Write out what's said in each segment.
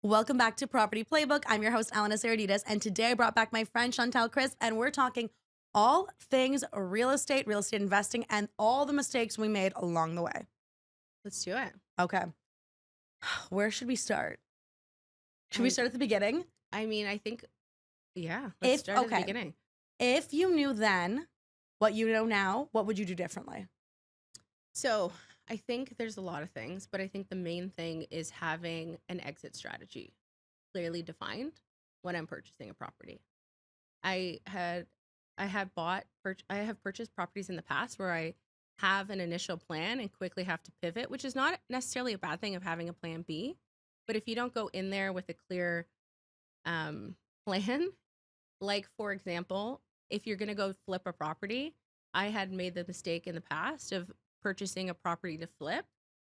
Welcome back to Property Playbook. I'm your host, Elena Saradidis, and today I brought back my friend Chantel Crisp, and we're talking all things real estate investing, and all the mistakes we made along the way. Let's do it. Okay, where should we start? Should we I start at the beginning? I mean, I think let's If start at the okay, beginning. if you knew then what you know now, what would you do differently? So, I think there's a lot of things, but I think the main thing is having an exit strategy clearly defined when I'm purchasing a property. I had I have purchased properties in the past where I have an initial plan and quickly have to pivot, which is not necessarily a bad thing of having a plan B, but if you don't go in there with a clear um plan. Like, for example, if you're going to go flip a property, I had made the mistake in the past of purchasing a property to flip,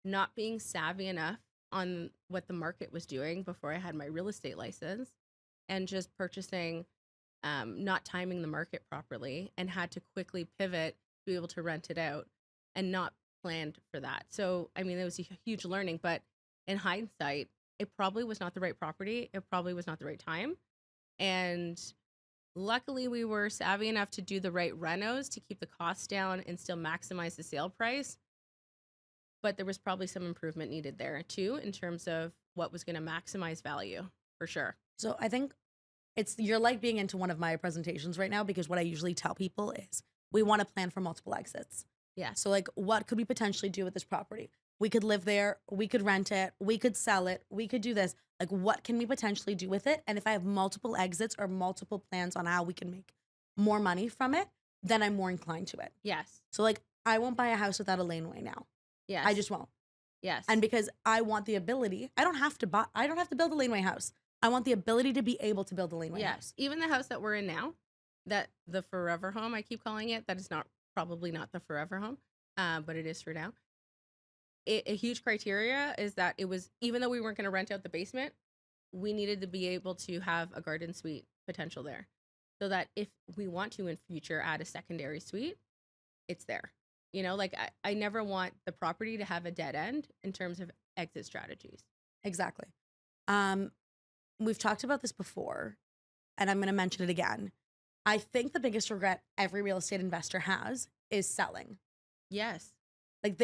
not being savvy enough on what the market was doing before I had my real estate license, and just purchasing, not timing the market properly, and had to quickly pivot to be able to rent it out and not planned for that. So, I mean, it was a huge learning, but in hindsight, it probably was not the right property. It probably was not the right time. And luckily, we were savvy enough to do the right renos to keep the costs down and still maximize the sale price. But there was probably some improvement needed there too, in terms of what was going to maximize value for sure. So I think you're like being into one of my presentations right now, because what I usually tell people is we want to plan for multiple exits. Yes. So, like, what could we potentially do with this property? We could live there, we could rent it, we could sell it, we could do this. Like, what can we potentially do with it? And if I have multiple exits or multiple plans on how we can make more money from it, then I'm more inclined to it. Yes. So, like, I won't buy a house without a laneway now. Yes. I just won't. Yes. And because I want the ability, I don't have to build a laneway house. I want the ability to be able to build a laneway house. yes, even the house that we're in now, that the forever home, I keep calling it, that is not probably not the forever home, but it is for now. A huge criteria is that it was, even though we weren't going to rent out the basement, we needed to be able to have a garden suite potential there, so that if we want to in future add a secondary suite, it's there. Like, I never want the property to have a dead end in terms of exit strategies. Exactly. Um, we've talked about this before, and I'm going to mention it again. I think the biggest regret every real estate investor has is selling. Yes. Like,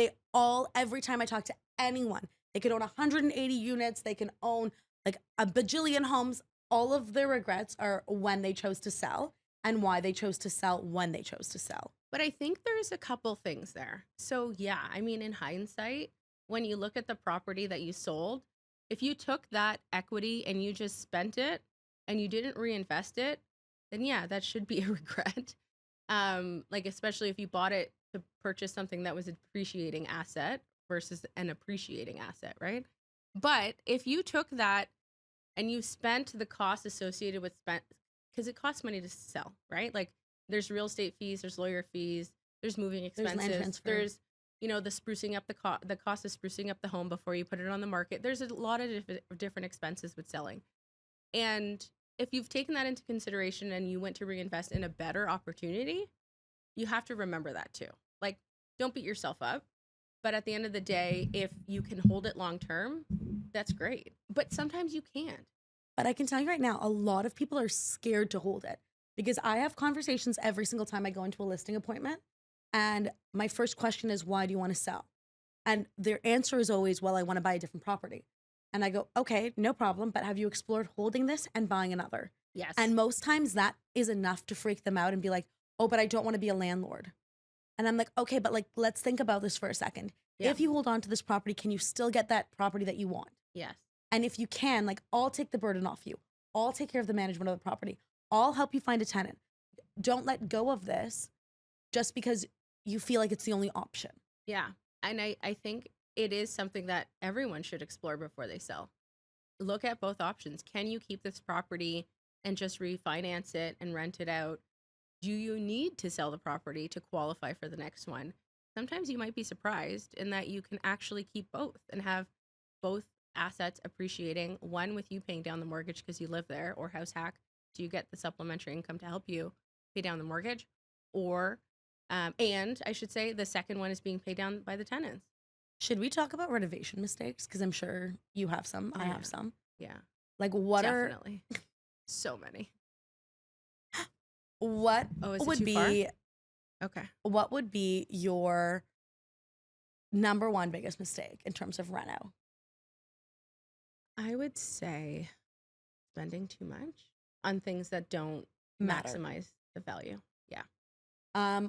every time I talk to anyone, they could own 180 units, they can own like a bajillion homes. All of their regrets are when they chose to sell and why they chose to sell when they chose to sell. But I think there's a couple things there. So, yeah, I mean, in hindsight, when you look at the property that you sold, if you took that equity and you just spent it and you didn't reinvest it, then yeah, that should be a regret. Like, especially if you bought it to purchase something that was a depreciating asset versus an appreciating asset, right? But if you took that and you spent the cost associated with because it costs money to sell, right? Like, there's real estate fees, there's lawyer fees, there's moving There's land expenses, transfer. there's the sprucing up the cost of sprucing up the home before you put it on the market. There's a lot of different expenses with selling. And if you've taken that into consideration and you went to reinvest in a better opportunity, you have to remember that too. Like, don't beat yourself up. But at the end of the day, if you can hold it long term, that's great. But sometimes you can't. But I can tell you right now, a lot of people are scared to hold it, because I have conversations every single time I go into a listing appointment. And my first question is, why do you want to sell? And their answer is always, well, I want to buy a different property. And I go, okay, no problem. But have you explored holding this and buying another? Yes. And most times that is enough to freak them out and be like, oh, but I don't want to be a landlord. And I'm like, okay, but like, let's think about this for a second. Yeah. If you hold on to this property, can you still get that property that you want? Yes. And if you can, like, I'll take the burden off you. I'll take care of the management of the property. I'll help you find a tenant. Don't let go of this just because you feel like it's the only option. Yeah. And I think it is something that everyone should explore before they sell. Look at both options. Can you keep this property and just refinance it and rent it out? Do you need to sell the property to qualify for the next one? Sometimes you might be surprised in that you can actually keep both and have both assets appreciating, one with you paying down the mortgage because you live there, or house hack, so you get the supplementary income to help you pay down the mortgage, or and I should say the second one is being paid down by the tenants. Should we talk about renovation mistakes? Because I'm sure you have some, I Yeah. have some. Yeah. Like what are Definitely. So many. what Oh, is it would too far? be Okay. what would be your number one biggest mistake in terms of reno? I would say spending too much on things that don't Matter. maximize the value. Yeah.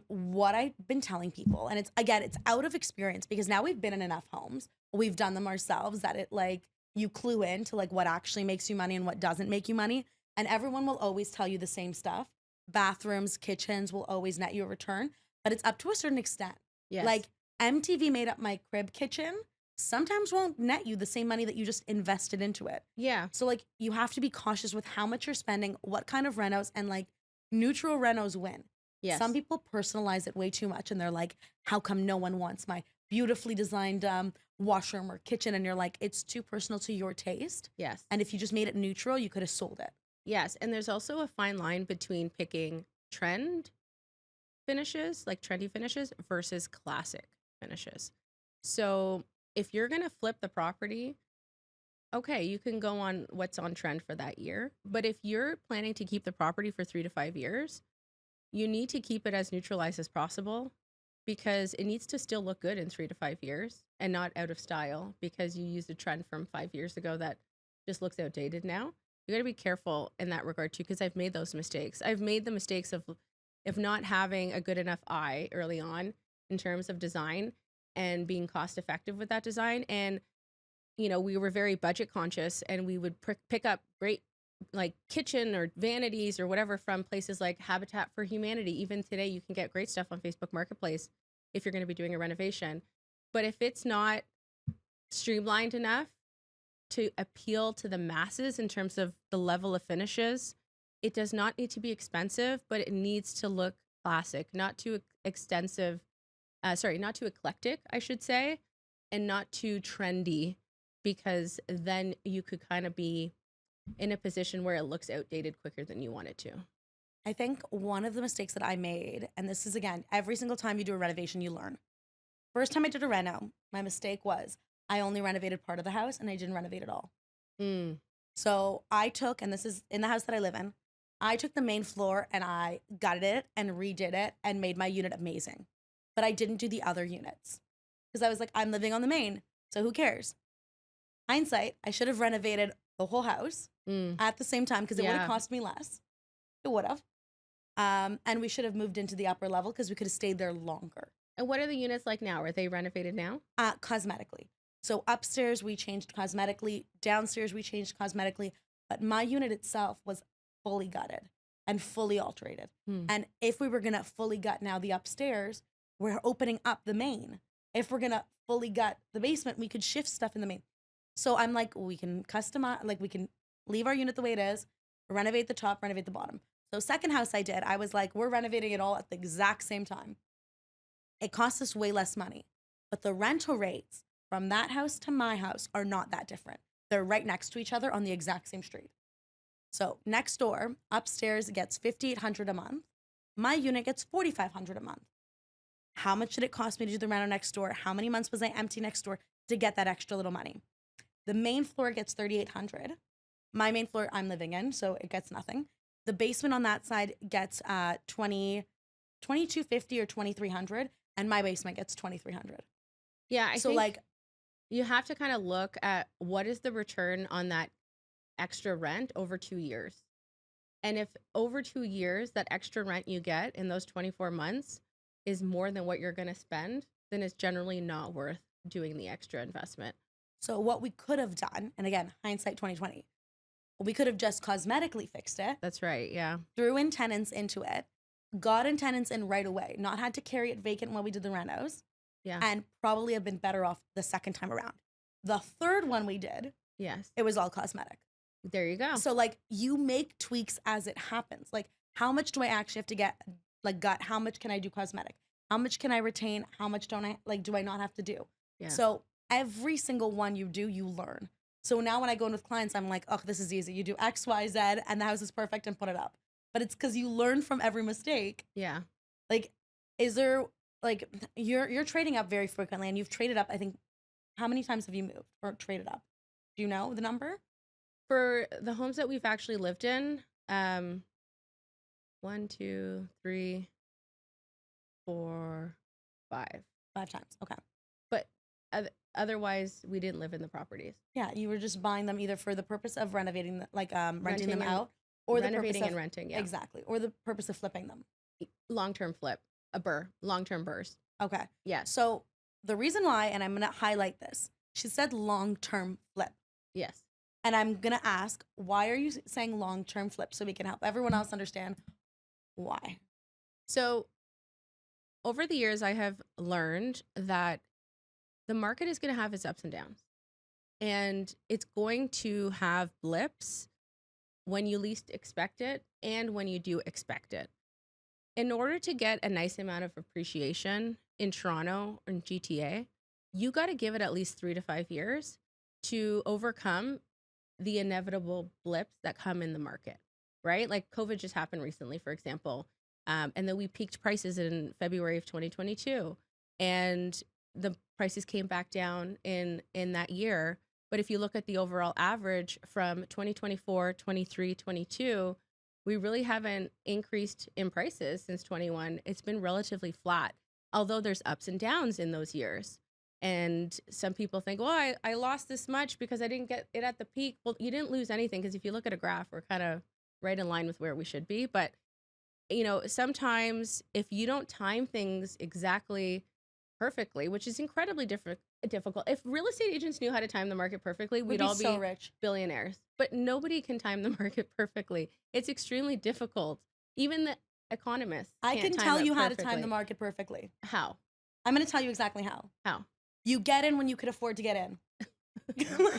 What I've been telling people, and it's again, it's out of experience because now we've been in enough homes, we've done them ourselves that it like you clue in to like what actually makes you money and what doesn't make you money. And everyone will always tell you the same stuff. Bathrooms, kitchens will always net you a return, but it's up to a certain extent. Yes. Like MTV made up my crib kitchen sometimes won't net you the same money that you just invested into it. Yeah. So like you have to be cautious with how much you're spending, what kind of renos, and like neutral renos win. Some Yes. people personalize it way too much and they're like, how come no one wants my beautifully designed washroom or kitchen? And you're like, it's too personal to your taste. Yes. And if you just made it neutral, you could have sold it. Yes. And there's also a fine line between picking trend finishes, like trendy finishes, versus classic finishes. So if you're going to flip the property, okay, you can go on what's on trend for that year. But if you're planning to keep the property for 3 to 5 years, you need to keep it as neutralized as possible because it needs to still look good in 3 to 5 years and not out of style because you used a trend from 5 years ago that just looks outdated now. You got to be careful in that regard too, because I've made those mistakes. I've made the mistakes of if not having a good enough eye early on in terms of design and being cost effective with that design. And we were very budget conscious and we would pick up great like kitchen or vanities or whatever from places like Habitat for Humanity. Even today, you can get great stuff on Facebook Marketplace if you're going to be doing a renovation. But if it's not streamlined enough to appeal to the masses in terms of the level of finishes, it does not need to be expensive, but it needs to look classic, not too extensive. Not too eclectic, I should say, and not too trendy, because then you could kind of be in a position where it looks outdated quicker than you want it to. I think one of the mistakes that I made, and this is again, every single time you do a renovation, you learn. First time I did a reno, my mistake was I only renovated part of the house and I didn't renovate it all. Mm. So I took, and this is in the house that I live in, I took the main floor and I gutted it and redid it and made my unit amazing. But I didn't do the other units because I was like, I'm living on the main, so who cares? Hindsight, I should have renovated the whole house Mm. at the same time because it would have Yeah. cost me less. It would have. And we should have moved into the upper level because we could have stayed there longer. And what are the units like now? Are they renovated now? Cosmetically. So upstairs we changed cosmetically, downstairs we changed cosmetically, but my unit itself was fully gutted and fully alterated. Hmm. And if we were gonna fully gut now the upstairs, we're opening up the main. If we're gonna fully gut the basement, we could shift stuff in the main. So I'm like, we can customize, like we can leave our unit the way it is, renovate the top, renovate the bottom. So second house I did, I was like, we're renovating it all at the exact same time. It costs us way less money, but the rental rates from that house to my house are not that different. They're right next to each other on the exact same street. So next door, upstairs gets $5,800 a month. My unit gets $4,500 a month. How much did it cost me to do the reno next door? How many months was I empty next door to get that extra little money? The main floor gets $3,800. My main floor I'm living in, so it gets nothing. The basement on that side gets $2,250 or $2,300, and my basement gets $2,300. Yeah, I So think like, you have to kind of look at what is the return on that extra rent over 2 years. And if over 2 years, that extra rent you get in those 24 months is more than what you're going to spend, then it's generally not worth doing the extra investment. so what we could have done, and again, hindsight 2020, we could have just cosmetically fixed it, That's right. Yeah. threw in tenants into it, got in tenants in right away, not had to carry it vacant while we did the renos, Yeah. and probably have been better off the second time around. The third one we did, Yes. it was all cosmetic. There you go. So like you make tweaks as it happens. Like how much do I actually have to get like gut? How much can I do cosmetic? How much can I retain? How much don't I like do I not have to do? Yeah. So every single one you do, you learn. So now when I go in with clients, I'm like, oh, this is easy. You do X, Y, Z, and the house is perfect and put it up. But it's because you learn from every mistake. Yeah. Like, is there like you're trading up very frequently and you've traded up, I think how many times have you moved or traded up? Do you know the number? For the homes that we've actually lived in, um, 1, 2, 3, 4, 5. 5 times. Okay. But otherwise, we didn't live in the properties. Yeah, you were just buying them either for the purpose of renovating, like renting them Renting and out, or the purpose renovating of and renting, yeah. exactly, or the purpose of flipping them. Long-term flip, long-term burst. Okay. Yes. So the reason why, and I'm gonna highlight this, she said long-term flip. Yes. And I'm gonna ask, why are you saying long-term flip so we can help everyone else understand why? So over the years, I have learned that the market is going to have its ups and downs, and it's going to have blips when you least expect it and when you do expect it. In order to get a nice amount of appreciation in Toronto or in GTA, you got to give it at least 3 to 5 years to overcome the inevitable blips that come in the market, right? Like COVID just happened recently, for example. And then we peaked prices in February of 2022. And the prices came back down in that year. But if you look at the overall average from 2024, 23, 22, we really haven't increased in prices since 21. It's been relatively flat, although there's ups and downs in those years. And some people think, well, I lost this much because I didn't get it at the peak. Well, you didn't lose anything, because if you look at a graph, we're kind of right in line with where we should be. But, sometimes if you don't time things exactly perfectly, which is incredibly difficult. If real estate agents knew how to time the market perfectly, We'd we'd be all so be rich. billionaires. But nobody can time the market perfectly. It's extremely difficult. Even the economists I can't can time tell it you how to time perfectly. the market perfectly. How? I'm gonna tell you exactly how. How? You get in when you could afford to get in. No,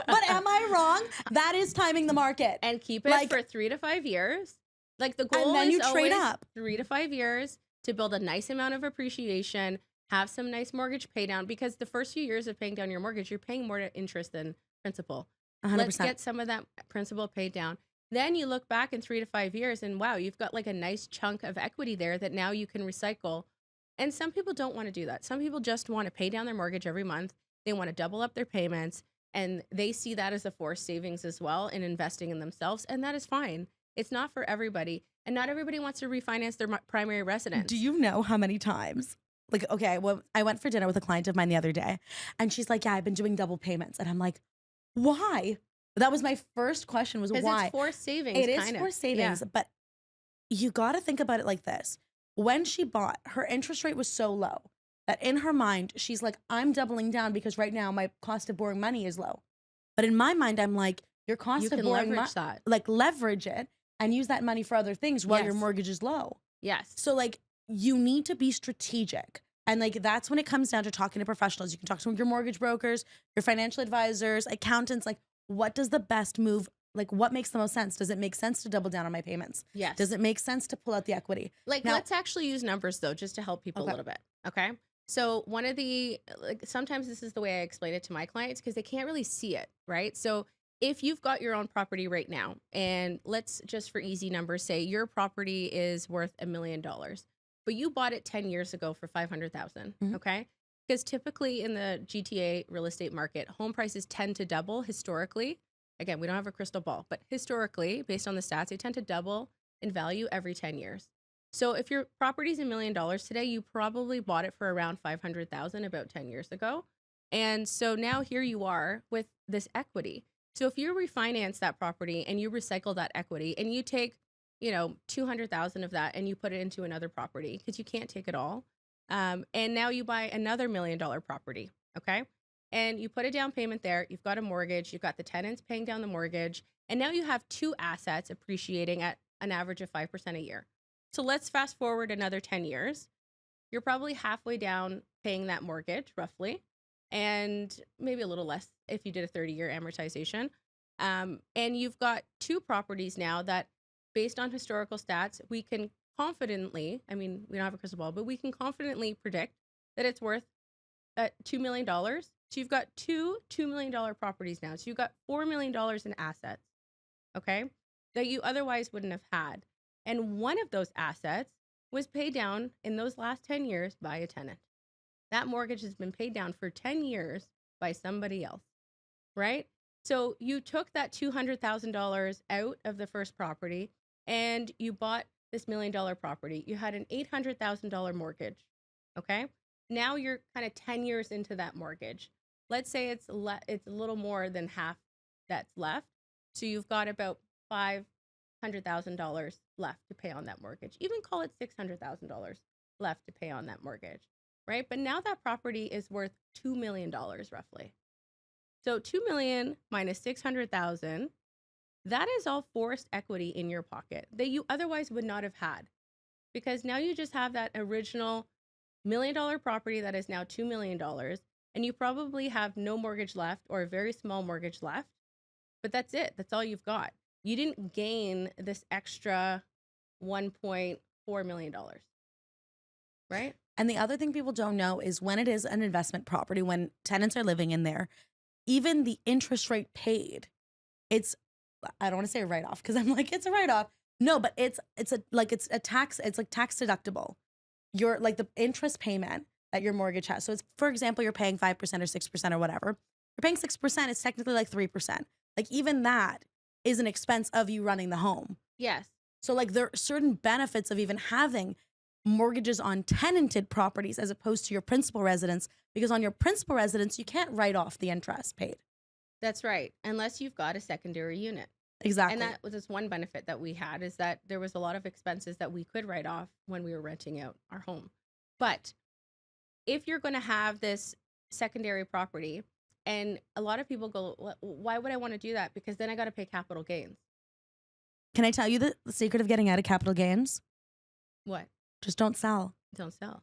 but am I wrong? That is timing the market. And keep it Like- for 3 to 5 years. Like the goal And then is you trade always up. 3 to 5 years to build a nice amount of appreciation, have some nice mortgage pay down, because the first few years of paying down your mortgage, you're paying more interest than principal. 100%. Let's get some of that principal paid down. Then you look back in 3 to 5 years and wow, you've got like a nice chunk of equity there that now you can recycle. And some people don't want to do that. Some people just want to pay down their mortgage every month. They want to double up their payments, and they see that as a forced savings as well in investing in themselves. And that is fine. It's not for everybody. And not everybody wants to refinance their primary residence. Do you know how many times? Like, okay, well, I went for dinner with a client of mine the other day, and she's like, yeah, I've been doing double payments. And I'm like, why? That was my first question, was Because why? it's forced savings. It is kind of. for savings, but you got to think about it like this. When she bought, her interest rate was so low that in her mind, she's like, I'm doubling down because right now my cost of borrowing money is low. But in my mind, I'm like, your cost You of can borrowing leverage that. like leverage it and use that money for other things while your Yes. mortgage is low. Yes. So like, you need to be strategic. And like, that's when it comes down to talking to professionals. You can talk to your mortgage brokers, your financial advisors, accountants. Like, what does the best move, like what makes the most sense? Does it make sense to double down on my payments? Yes. Does it make sense to pull out the equity? Like, Now- let's actually use numbers though, just to help people Okay. a little bit. Okay. So one of the, like, sometimes this is the way I explain it to my clients because they can't really see it, right? So if you've got your own property right now, and let's just for easy numbers say your property is worth $1 million, but you bought it 10 years ago for 500,000. Mhm. Okay. Because typically in the GTA real estate market, home prices tend to double historically. Again, we don't have a crystal ball, but historically, based on the stats, they tend to double in value every 10 years. So if your property is $1 million today, you probably bought it for around 500,000 about 10 years ago. And so now here you are with this equity. So if you refinance that property and you recycle that equity and you take, 200,000 of that and you put it into another property, because you can't take it all. And now you buy another $1 million property. Okay. And you put a down payment there. You've got a mortgage. You've got the tenants paying down the mortgage. And now you have two assets appreciating at an average of 5% a year. So let's fast forward another 10 years. You're probably halfway down paying that mortgage, roughly, and maybe a little less if you did a 30-year amortization. And you've got two properties now that, based on historical stats, we can confidently, I mean, we don't have a crystal ball, but we can confidently predict that it's worth $2 million. So you've got two $2 million properties now. So you've got $4 million in assets, okay, that you otherwise wouldn't have had. And one of those assets was paid down in those last 10 years by a tenant. That mortgage has been paid down for 10 years by somebody else, right? So you took that $200,000 out of the first property and you bought this $1 million property. You had an $800,000 mortgage. Okay. Now you're kind of 10 years into that mortgage. Let's say it's a little more than half that's left. So you've got about $500,000 left to pay on that mortgage. Even call it $600,000 left to pay on that mortgage, right? But now that property is worth $2 million roughly. So 2 million minus 600,000, that is all forced equity in your pocket that you otherwise would not have had, because now you just have that original $1 million property that is now $2 million, and you probably have no mortgage left or a very small mortgage left, but that's it. That's all you've got. You didn't gain this extra $1.4 million, right? And the other thing people don't know is when it is an investment property, when tenants are living in there, even the interest rate paid, it's, I don't want to say a write-off because I'm like, it's a write-off. No, but it's a tax, it's like tax deductible. Your, like, the interest payment that your mortgage has. So it's, for example, you're paying 5% or 6% or whatever. You're paying 6%, it's technically like 3%. Like, even that is an expense of you running the home. Yes. So like there are certain benefits of even having mortgages on tenanted properties as opposed to your principal residence, because on your principal residence, you can't write off the interest paid. That's right. Unless you've got a secondary unit. Exactly. And that was just one benefit that we had, is that there was a lot of expenses that we could write off when we were renting out our home. But if you're going to have this secondary property, and a lot of people go, why would I want to do that? Because then I got to pay capital gains. Can I tell you the secret of getting out of capital gains? What? Just don't sell. Don't sell.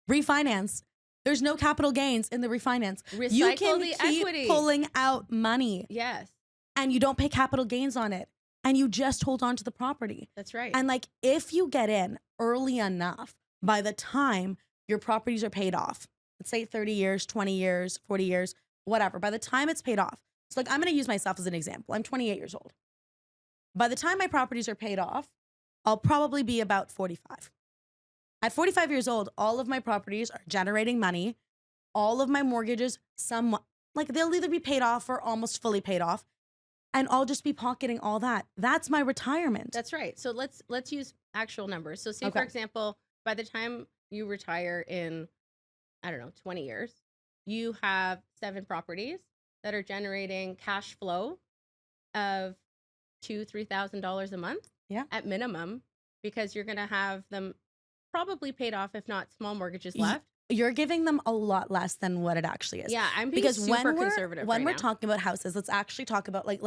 Refinance. There's no capital gains in the refinance. Recycle You can the keep equity. pulling out money. Yes. And you don't pay capital gains on it. And you just hold on to the property. That's right. And like, if you get in early enough, by the time your properties are paid off, let's say 30 years, 20 years, 40 years, whatever, by the time it's paid off. So like, I'm going to use myself as an example. I'm 28 years old. By the time my properties are paid off, I'll probably be about 45. At 45 years old, all of my properties are generating money. All of my mortgages, somewhat, like, they'll either be paid off or almost fully paid off. And I'll just be pocketing all that. That's my retirement. That's right. So let's use actual numbers. So say, for Okay. example, by the time you retire in, I don't know, 20 years, you have 7 properties that are generating cash flow of $2,000-$3,000 a month. Yeah. At minimum, because you're going to have them probably paid off, if not small mortgages left. You're giving them a lot less than what it actually is. Yeah, I'm being Because super conservative when right we're now. talking about houses, let's actually talk about, like,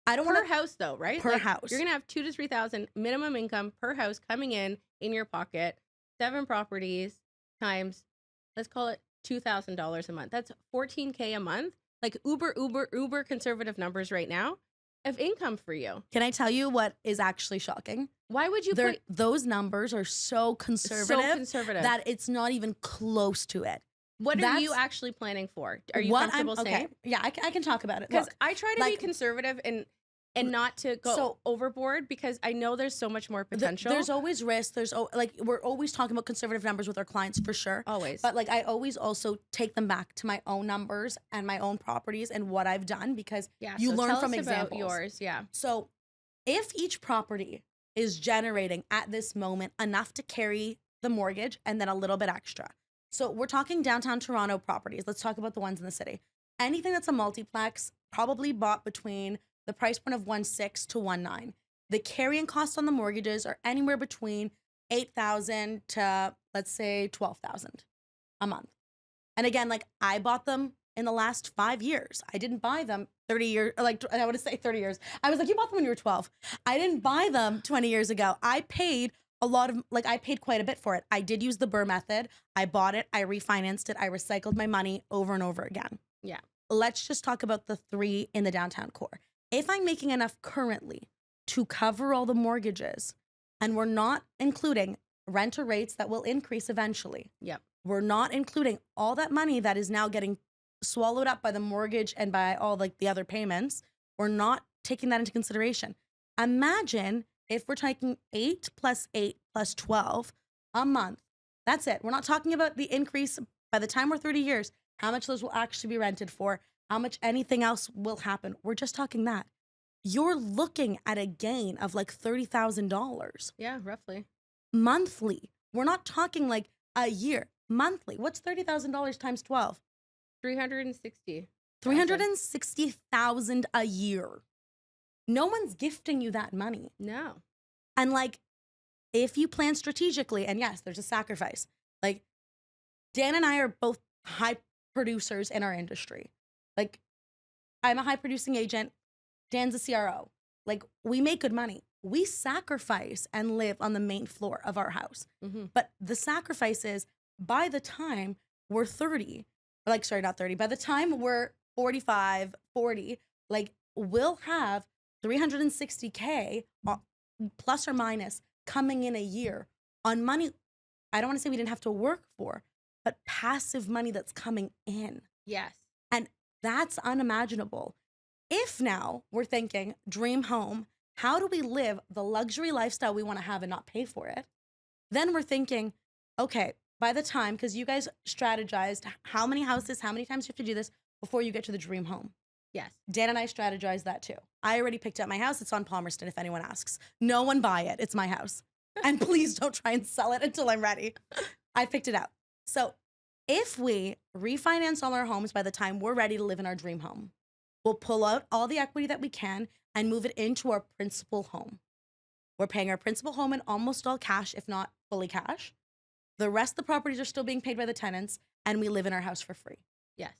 I don't Per want to, house though, right? per Like, house. You're going to have $2,000 to $3,000 minimum income per house coming in your pocket. 7 properties times, let's call it $2,000 a month. That's $14K a month. Like uber conservative numbers right now of income for you. Can I tell you what is actually shocking? Why would you put Those numbers are so conservative, that it's not even close to it. What are you actually planning for? Are you What comfortable saying? Okay, yeah, I can talk about it. Because Look, I try to be like- conservative and not to go overboard, because I know there's so much more potential. There's always risk. We're always talking about conservative numbers with our clients for sure. Always. But like, I always also take them back to my own numbers and my own properties and what I've done, because you so learn tell from us examples. about yours, yeah. So if each property is generating at this moment enough to carry the mortgage and then a little bit extra. So we're talking downtown Toronto properties. Let's talk about the ones in the city. Anything that's a multiplex, probably bought between the price point of 1.6 to 1.9. The carrying costs on the mortgages are anywhere between $8,000 to, let's say, $12,000 a month. And again, like, I bought them in the last 5 years. I didn't buy them 30 years, like, I want to say 30 years. I was like, you bought them when you were 12. I didn't buy them 20 years ago. I paid I paid quite a bit for it. I did use the Burr method. I bought it, I refinanced it, I recycled my money over and over again. Yeah. Let's just talk about the 3 in the downtown core. If I'm making enough currently to cover all the mortgages, and we're not including renter rates that will increase eventually. Yep. We're not including all that money that is now getting swallowed up by the mortgage and by all, like, the other payments. We're not taking that into consideration. Imagine if we're taking 8 plus 8 plus 12 a month. That's it. We're not talking about the increase by the time we're 30 years, how much those will actually be rented for. how much anything else will happen. We're just talking that. You're looking at a gain of like $30,000 Yeah, roughly. monthly. We're not talking like a year, monthly. What's $30,000 times 12? 360,000. 360,000 a year. No one's gifting you that money. No. And like, if you plan strategically, and yes, there's a sacrifice. Like, Dan and I are both high producers in our industry. Like, I'm a high producing agent. Dan's a CRO. Like, we make good money. We sacrifice and live on the main floor of our house. Mm-hmm. But the sacrifice is by the time we're 30, like, sorry, not 30, by the time we're 45, 40, like, we'll have 360K plus or minus coming in a year on money. I don't want to say we didn't have to work for, but passive money that's coming in. Yes. And that's unimaginable. If now we're thinking dream home, how do we live the luxury lifestyle we want to have and not pay for it? Then we're thinking, okay, by the time, because you guys strategized how many houses, how many times you have to do this before you get to the dream home. Yes. Dan and I strategized that too. I already picked up my house. It's on Palmerston if anyone asks. No one buy it. It's my house. And please don't try and sell it until I'm ready. I picked it out. So if we refinance all our homes by the time we're ready to live in our dream home, we'll pull out all the equity that we can and move it into our principal home. We're paying our principal home in almost all cash, if not fully cash. The rest of the properties are still being paid by the tenants, and we live in our house for free. Yes.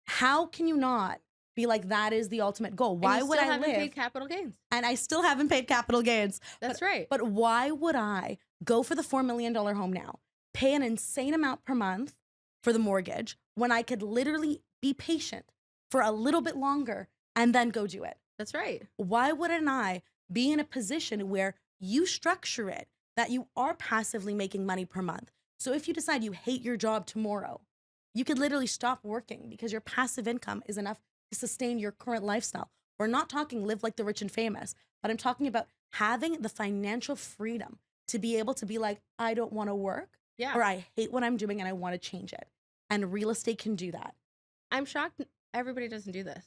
How can you not be like, that is the ultimate goal? Why would I haven't live? paid capital gains. And I still haven't paid capital gains. That's right. But why would I go for the $4 million home now, pay an insane amount per month for the mortgage when I could literally be patient for a little bit longer and then go do it? That's right. Why wouldn't I be in a position where you structure it that you are passively making money per month? So if you decide you hate your job tomorrow, you could literally stop working because your passive income is enough to sustain your current lifestyle. We're not talking live like the rich and famous, but I'm talking about having the financial freedom to be able to be like, I don't want to work, Yeah. or I hate what I'm doing and I want to change it. And real estate can do that. I'm shocked everybody doesn't do this.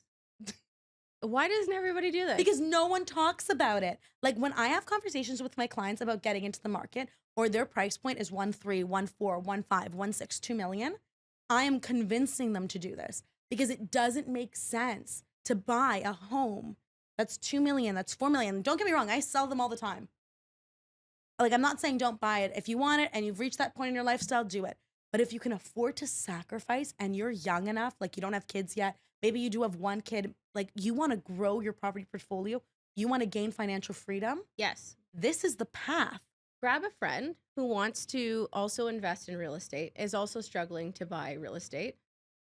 Why doesn't everybody do this? Because no one talks about it. Like when I have conversations with my clients about getting into the market, or their price point is 1.3, 1.4, 1.5, 1.6, 2 million, I am convincing them to do this because it doesn't make sense to buy a home that's 2 million, that's 4 million. Don't get me wrong, I sell them all the time. Like, I'm not saying don't buy it. If you want it and you've reached that point in your lifestyle, do it. But if you can afford to sacrifice and you're young enough, like you don't have kids yet, maybe you do have one kid, like you want to grow your property portfolio, you want to gain financial freedom, Yes. this is the path. Grab a friend who wants to also invest in real estate, is also struggling to buy real estate.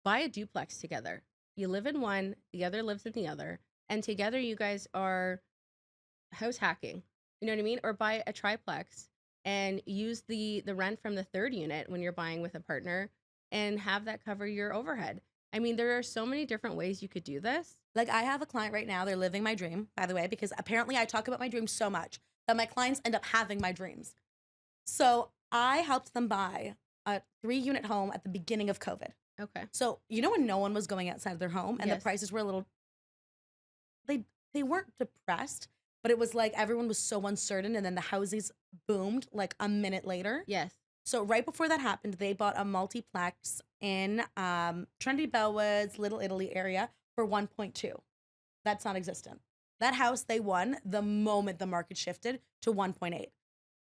Buy a duplex together. You live in one, the other lives in the other, and together you guys are house hacking. You know what I mean? Or buy a triplex and use the rent from the third unit when you're buying with a partner and have that cover your overhead. I mean, there are so many different ways you could do this. Like, I have a client right now, they're living my dream, by the way, because apparently I talk about my dreams so much that my clients end up having my dreams. So I helped them buy a 3-unit home at the beginning of COVID. Okay. So, you know, when no one was going outside of their home and Yes. the prices were a little, they weren't depressed, but it was like everyone was so uncertain, and then the houses boomed like a minute later. Yes. So right before that happened, they bought a multiplex in Trinity Bellwoods, Little Italy area for 1.2. That's non-existent. That house they won the moment the market shifted to 1.8.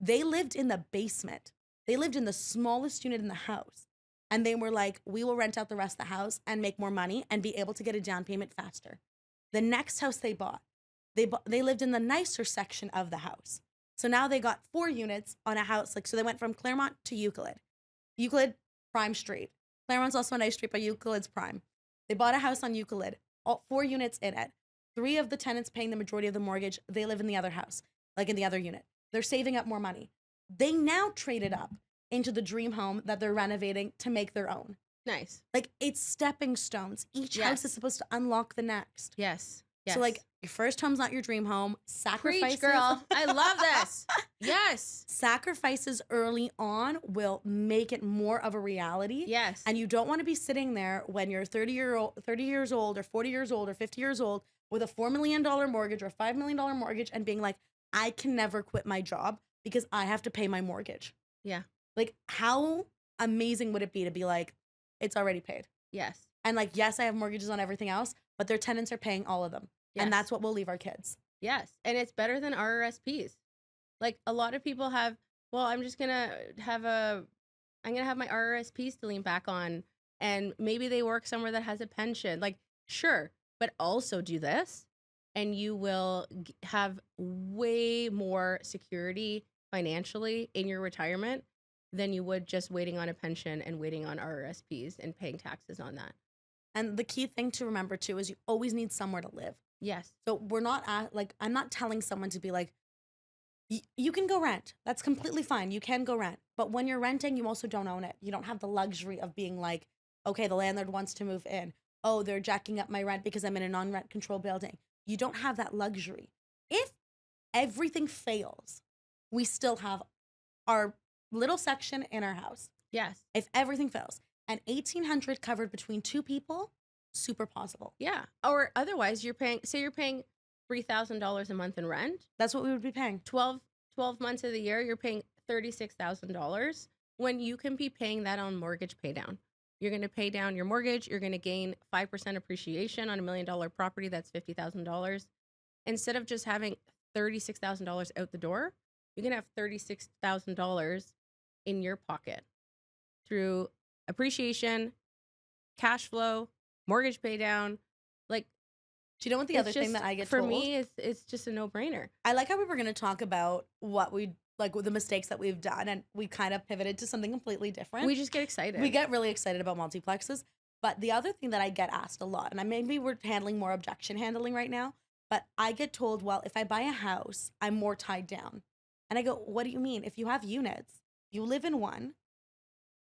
They lived in the basement. They lived in the smallest unit in the house. And they were like, we will rent out the rest of the house and make more money and be able to get a down payment faster. The next house they bought, they lived in the nicer section of the house. So now they got 4 units on a house. Like, so they went from Claremont to Euclid. Euclid, prime street. Claremont's also a nice street, but Euclid's prime. They bought a house on Euclid, all 4 units in it. 3 of the tenants paying the majority of the mortgage. They live in the other house, like in the other unit. They're saving up more money. They now traded up into the dream home that they're renovating to make their own. Nice. Like, it's stepping stones. Each house Yes. is supposed to unlock the next. Yes. So Yes. like your first home's not your dream home. Preach, girl. I love this. Yes. Sacrifices early on will make it more of a reality. Yes. And you don't want to be sitting there when you're 30 years old or 40 years old or 50 years old with a $4 million mortgage or a $5 million mortgage and being like, I can never quit my job because I have to pay my mortgage. Yeah. Like, how amazing would it be to be like, it's already paid? Yes. And like, yes, I have mortgages on everything else, but their tenants are paying all of them. Yes. And that's what we'll leave our kids. Yes. And it's better than RRSPs. Like a lot of people have, well, I'm going to have my RRSPs to lean back on. And maybe they work somewhere that has a pension. Like, sure, but also do this and you will have way more security financially in your retirement than you would just waiting on a pension and waiting on RRSPs and paying taxes on that. And the key thing to remember too is you always need somewhere to live. Yes. So we're not I'm not telling someone to be like, you can go rent. That's completely fine. You can go rent. But when you're renting, you also don't own it. You don't have the luxury of being like, okay, the landlord wants to move in. Oh, they're jacking up my rent because I'm in a non-rent control building. You don't have that luxury. If everything fails, we still have our little section in our house. Yes. If everything fails. And $1,800 covered between two people, super possible. Yeah. Or otherwise you're paying $3,000 a month in rent. That's what we would be paying. 12 months of the year, you're paying $36,000 when you can be paying that on mortgage pay down. You're going to pay down your mortgage. You're going to gain 5% appreciation on $1 million property. That's $50,000. Instead of just having $36,000 out the door, you're going to have $36,000 in your pocket through appreciation, cash flow, mortgage pay down. Like, do you know what the other thing that I get for told? me it's just a no-brainer. I like how we were going to talk about what we like with the mistakes that we've done, and we kind of pivoted to something completely different. We just get excited. We get really excited about multiplexes. But the other thing that I get asked a lot, and maybe we're handling more objection handling right now, but I get told, well, if I buy a house, I'm more tied down. And I go, what do you mean? If you have units, you live in one,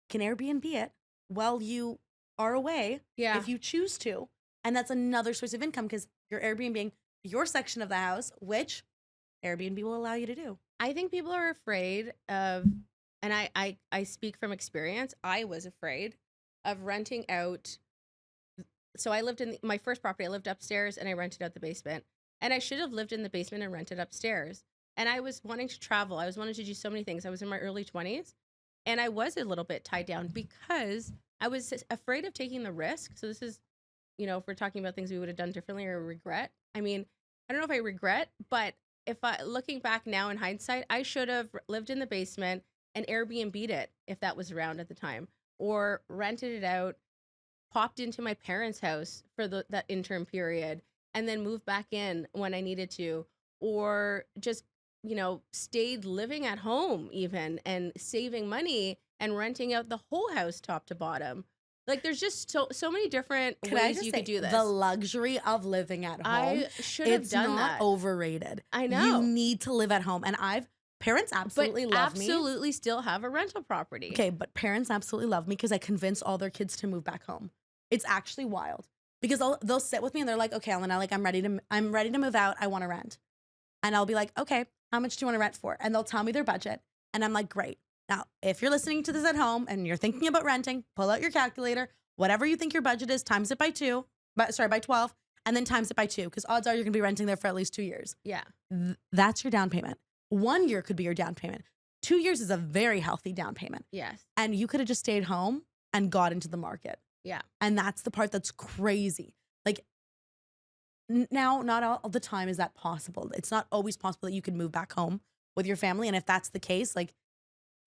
can Airbnb it while you are away if you choose to. And that's another source of income because you're Airbnb your section of the house, which Airbnb will allow you to do. I think people are afraid of, and I speak from experience, I was afraid of renting out. So I lived in my first property, I lived upstairs and I rented out the basement. And I should have lived in the basement and rented upstairs. And I was wanting to travel. I was wanting to do so many things. I was in my early 20s and I was a little bit tied down because I was afraid of taking the risk. So this is, if we're talking about things we would have done differently or regret. I mean, I don't know if I regret, but looking back now in hindsight, I should have lived in the basement and Airbnb'd it if that was around at the time, or rented it out, popped into my parents' house for that interim period, and then moved back in when I needed to, or just, stayed living at home even and saving money and renting out the whole house top to bottom. Like there's just so many different ways you could do this. The luxury of living at home. I should have done that. It's not overrated. I know. You need to live at home. And parents absolutely love me. Absolutely still have a rental property. Okay, but parents absolutely love me because I convince all their kids to move back home. It's actually wild. Because they'll sit with me and they're like, okay, Elena, like I'm ready to move out. I want to rent. And I'll be like, okay, how much do you want to rent for? And they'll tell me their budget. And I'm like, great. Now, if you're listening to this at home and you're thinking about renting, pull out your calculator, whatever you think your budget is, times it by 12, and then times it by 2, because odds are you're going to be renting there for at least 2 years. Yeah. That's your down payment. 1 year could be your down payment. 2 years is a very healthy down payment. Yes. And you could have just stayed home and got into the market. Yeah. And that's the part that's crazy. Like, now, not all the time is that possible. It's not always possible that you can move back home with your family. And if that's the case, like,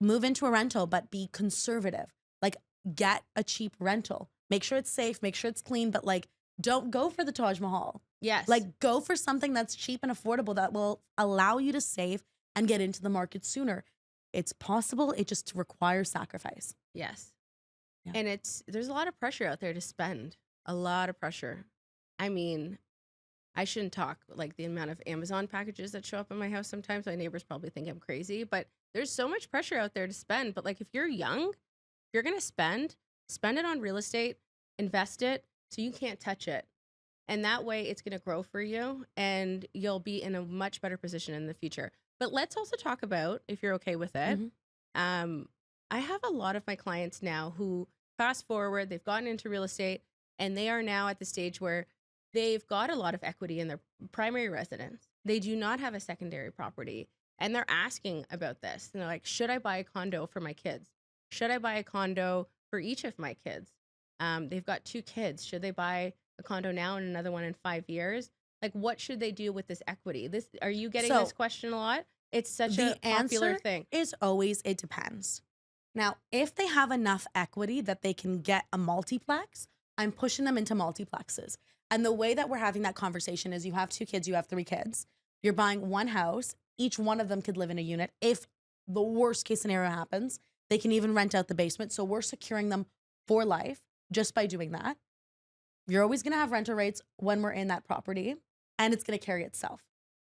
move into a rental, but be conservative. Like, get a cheap rental. Make sure it's safe, make sure it's clean, but like, don't go for the Taj Mahal. Yes. Like, go for something that's cheap and affordable that will allow you to save and get into the market sooner. It's possible. It just requires sacrifice. Yes. Yeah. And there's a lot of pressure out there to spend. A lot of pressure. I mean, I shouldn't talk like the amount of Amazon packages that show up in my house sometimes. My neighbors probably think I'm crazy, but there's so much pressure out there to spend. But like, if you're young, if you're going to spend it on real estate, invest it so you can't touch it. And that way it's going to grow for you and you'll be in a much better position in the future. But let's also talk about, if you're okay with it, Mhm. um, I have a lot of my clients now who fast forward, they've gotten into real estate and they are now at the stage where they've got a lot of equity in their primary residence. They do not have a secondary property. And they're asking about this. And they're like, should I buy a condo for my kids? Should I buy a condo for each of my kids? They've got 2 kids. Should they buy a condo now and another one in 5 years? Like, what should they do with this equity? Are you getting this So question a lot? It's such a the popular answer thing. is always it depends. Now, if they have enough equity that they can get a multiplex, I'm pushing them into multiplexes. And the way that we're having that conversation is you have 2 kids, you have 3 kids. You're buying one house. Each one of them could live in a unit. If the worst case scenario happens, they can even rent out the basement. So we're securing them for life just by doing that. You're always going to have rental rates when we're in that property, and it's going to carry itself.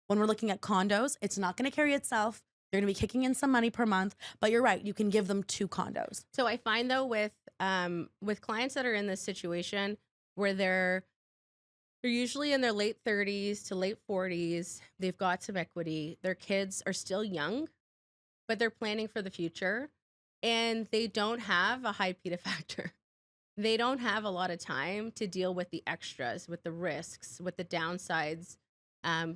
When we're looking at condos, it's not going to carry itself. They're going to be kicking in some money per month, but you're right. You can give them 2 condos. So I find though with clients that are in this situation where they're usually in their late 30s to late 40s, they've got some equity. Their kids are still young, but they're planning for the future and they don't have a high PITA factor. They don't have a lot of time to deal with the extras, with the risks, with the downsides,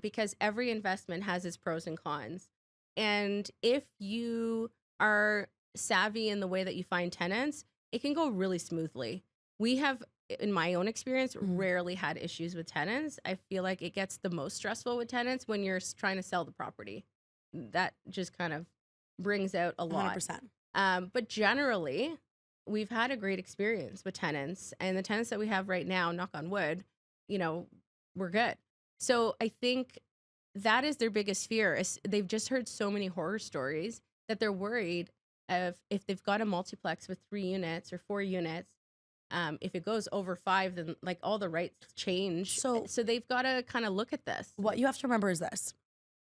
because every investment has its pros and cons. And if you are savvy in the way that you find tenants, it can go really smoothly. We have, in my own experience, rarely had issues with tenants. I feel like it gets the most stressful with tenants when you're trying to sell the property. That just kind of brings out a lot. 100%. But generally, we've had a great experience with tenants, and the tenants that we have right now, knock on wood, we're good. So I think that is their biggest fear. Is they've just heard so many horror stories that they're worried of if they've got a multiplex with 3 units or 4 units. If it goes over 5, then like all the rights change. So they've got to kind of look at this. what you have to remember is this.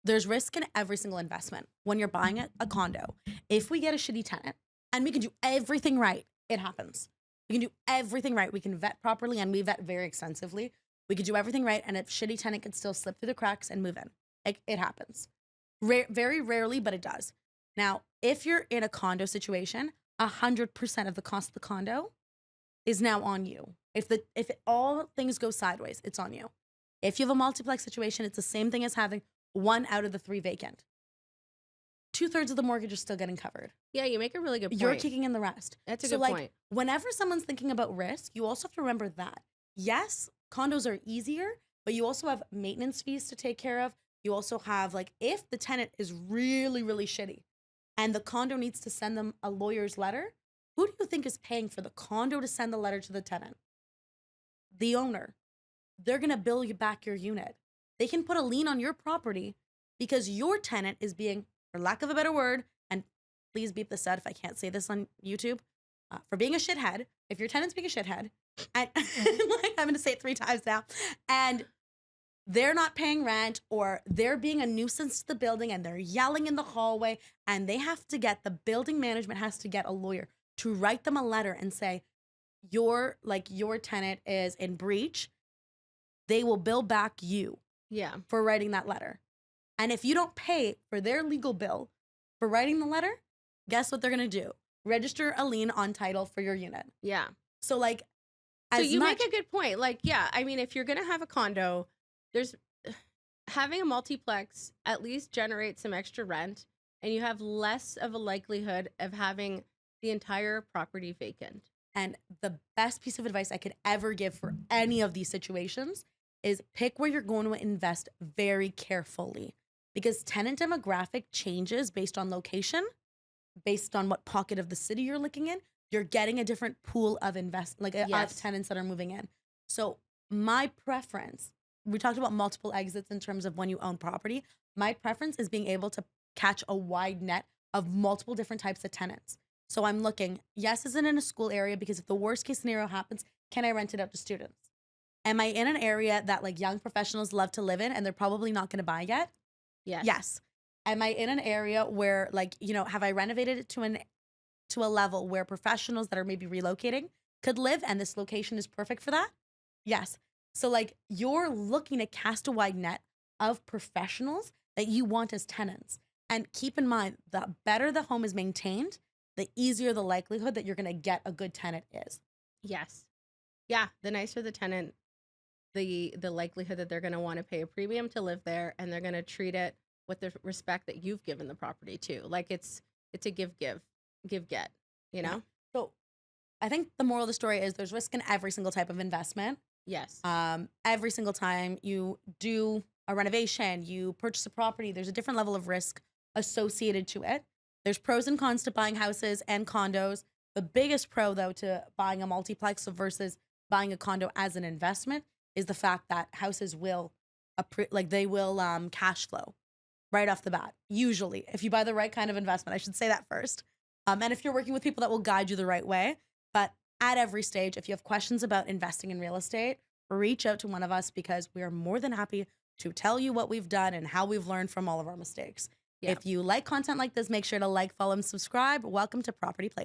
There's risk in every single investment. When you're buying a condo, if we get a shitty tenant and we can do everything right, it happens. We can do everything right. We can vet properly, and we vet very extensively. We could do everything right, and a shitty tenant could still slip through the cracks and move in. It happens. Very rarely, but it does. Now, if you're in a condo situation, 100% of the cost of the condo is now on you. If all things go sideways, it's on you. If you have a multiplex situation, it's the same thing as having 1 out of the 3 vacant. 2/3 of the mortgage is still getting covered. Yeah, you make a really good point. You're kicking in the rest. That's a so good point. Whenever someone's thinking about risk, you also have to remember that. Yes, condos are easier, but you also have maintenance fees to take care of. You also have, if the tenant is really, really shitty and the condo needs to send them a lawyer's letter, who do you think is paying for the condo to send the letter to the tenant? The owner. They're going to bill you back your unit. They can put a lien on your property because your tenant is being, for lack of a better word, and please beep this out if I can't say this on YouTube, for being a shithead. If your tenant's being a shithead, and I'm going to say it 3 times now, and they're not paying rent, or they're being a nuisance to the building and they're yelling in the hallway, and the building management has to get a lawyer to write them a letter and say, your tenant is in breach, they will bill back you for writing that letter. And if you don't pay for their legal bill for writing the letter, guess what they're going to do? Register a lien on title for your unit. Yeah. So make a good point. I mean, if you're going to have a condo, having a multiplex at least generates some extra rent, and you have less of a likelihood of having the entire property vacant. And the best piece of advice I could ever give for any of these situations is pick where you're going to invest very carefully, because tenant demographic changes based on location, based on what pocket of the city you're looking in. You're getting a different pool of of tenants that are moving in. So my preference, we talked about multiple exits in terms of when you own property. My preference is being able to catch a wide net of multiple different types of tenants. So I'm looking, yes, is it in a school area? Because if the worst case scenario happens, can I rent it out to students? Am I in an area that young professionals love to live in and they're probably not going to buy yet? Yes. Am I in an area where have I renovated it to a level where professionals that are maybe relocating could live and this location is perfect for that? Yes. So like you're looking to cast a wide net of professionals that you want as tenants. And keep in mind, the better the home is maintained, the easier the likelihood that you're going to get a good tenant is. Yes. Yeah, the nicer the tenant, the likelihood that they're going to want to pay a premium to live there, and they're going to treat it with the respect that you've given the property to. Like it's a give get, you Yeah. know? So I think the moral of the story is there's risk in every single type of investment. Yes. Every single time you do a renovation, you purchase a property, there's a different level of risk associated to it. There's pros and cons to buying houses and condos. The biggest pro, though, to buying a multiplex versus buying a condo as an investment is the fact that houses will, they will cash flow right off the bat. Usually, if you buy the right kind of investment, I should say that first. And if you're working with people that will guide you the right way, but at every stage, if you have questions about investing in real estate, reach out to one of us because we are more than happy to tell you what we've done and how we've learned from all of our mistakes. Yeah. If you like content like this, make sure to like, follow, and subscribe. Welcome to Property Play.